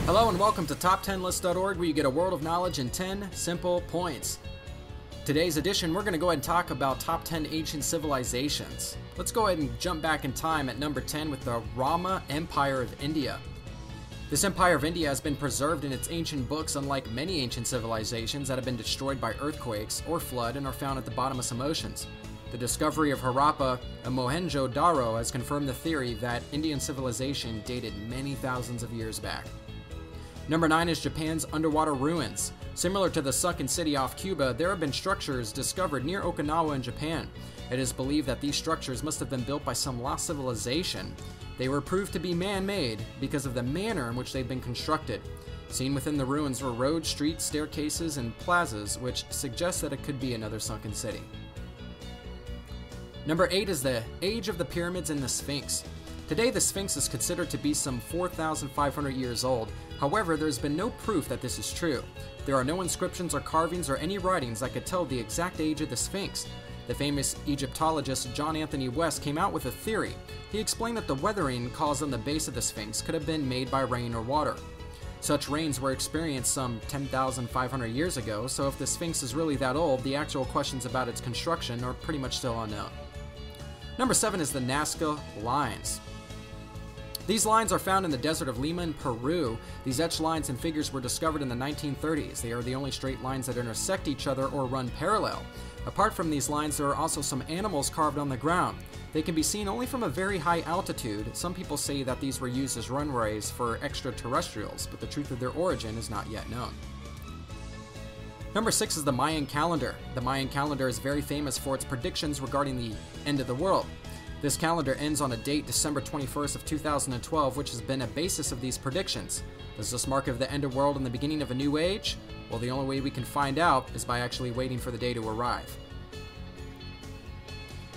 Hello and welcome to Top10List.org, where you get a world of knowledge in 10 simple points. Today's edition, we're going to go ahead and talk about top 10 ancient civilizations. Let's go ahead and jump back in time at number 10 with the Rama Empire of India. This Empire of India has been preserved in its ancient books, unlike many ancient civilizations that have been destroyed by earthquakes or flood and are found at the bottom of some oceans. The discovery of Harappa and Mohenjo-Daro has confirmed the theory that Indian civilization dated many thousands of years back. Number 9 is Japan's underwater ruins. Similar to the sunken city off Cuba, there have been structures discovered near Okinawa in Japan. It is believed that these structures must have been built by some lost civilization. They were proved to be man-made because of the manner in which they've been constructed. Seen within the ruins were roads, streets, staircases, and plazas, which suggests that it could be another sunken city. Number 8 is the Age of the Pyramids and the Sphinx. Today, the Sphinx is considered to be some 4,500 years old. However, there's been no proof that this is true. There are no inscriptions or carvings or any writings that could tell the exact age of the Sphinx. The famous Egyptologist John Anthony West came out with a theory. He explained that the weathering caused on the base of the Sphinx could have been made by rain or water. Such rains were experienced some 10,500 years ago, so if the Sphinx is really that old, the actual questions about its construction are pretty much still unknown. Number 7 is the Nazca Lines. These lines are found in the desert of Lima in Peru. These etched lines and figures were discovered in the 1930s. They are the only straight lines that intersect each other or run parallel. Apart from these lines, there are also some animals carved on the ground. They can be seen only from a very high altitude. Some people say that these were used as runways for extraterrestrials, but the truth of their origin is not yet known. Number 6 is the Mayan Calendar. The Mayan Calendar is very famous for its predictions regarding the end of the world. This calendar ends on a date, December 21st of 2012, which has been a basis of these predictions. Does this mark of the end of the world and the beginning of a new age? Well, the only way we can find out is by actually waiting for the day to arrive.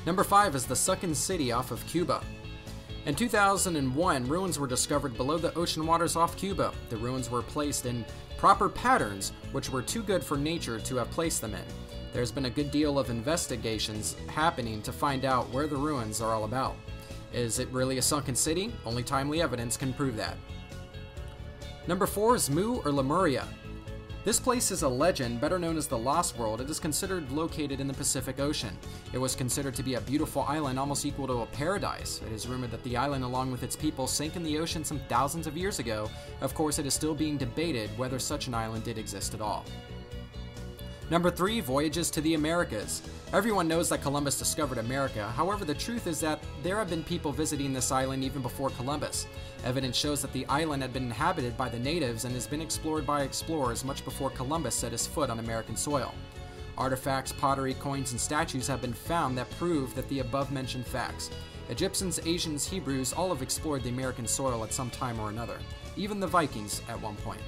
Number 5 is the sunken city off of Cuba. In 2001, ruins were discovered below the ocean waters off Cuba. The ruins were placed in proper patterns, which were too good for nature to have placed them in. There's been a good deal of investigations happening to find out where the ruins are all about. Is it really a sunken city? Only timely evidence can prove that. Number 4 is Mu or Lemuria. This place is a legend, better known as the Lost World. It is considered located in the Pacific Ocean. It was considered to be a beautiful island almost equal to a paradise. It is rumored that the island, along with its people, sank in the ocean some thousands of years ago. Of course, it is still being debated whether such an island did exist at all. Number 3, Voyages to the Americas. Everyone knows that Columbus discovered America. However, the truth is that there have been people visiting this island even before Columbus. Evidence shows that the island had been inhabited by the natives and has been explored by explorers much before Columbus set his foot on American soil. Artifacts, pottery, coins, and statues have been found that prove that the above-mentioned facts. Egyptians, Asians, Hebrews all have explored the American soil at some time or another. Even the Vikings at one point.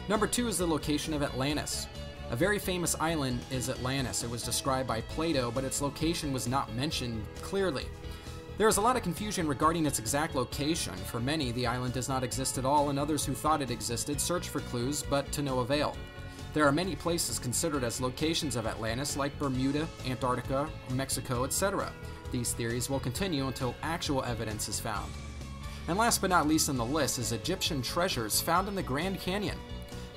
Number 2 is the location of Atlantis. A very famous island is Atlantis. It was described by Plato, but its location was not mentioned clearly. There is a lot of confusion regarding its exact location. For many, the island does not exist at all, and others who thought it existed searched for clues, but to no avail. There are many places considered as locations of Atlantis, like Bermuda, Antarctica, Mexico, etc. These theories will continue until actual evidence is found. And last but not least on the list is Egyptian treasures found in the Grand Canyon.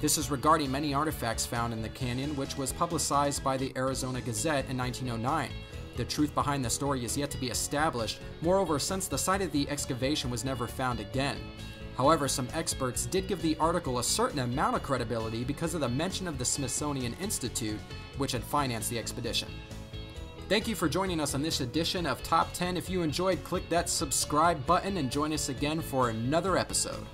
This is regarding many artifacts found in the canyon, which was publicized by the Arizona Gazette in 1909. The truth behind the story is yet to be established. Moreover, since the site of the excavation was never found again. However, some experts did give the article a certain amount of credibility because of the mention of the Smithsonian Institute, which had financed the expedition. Thank you for joining us on this edition of Top 10. If you enjoyed, click that subscribe button and join us again for another episode.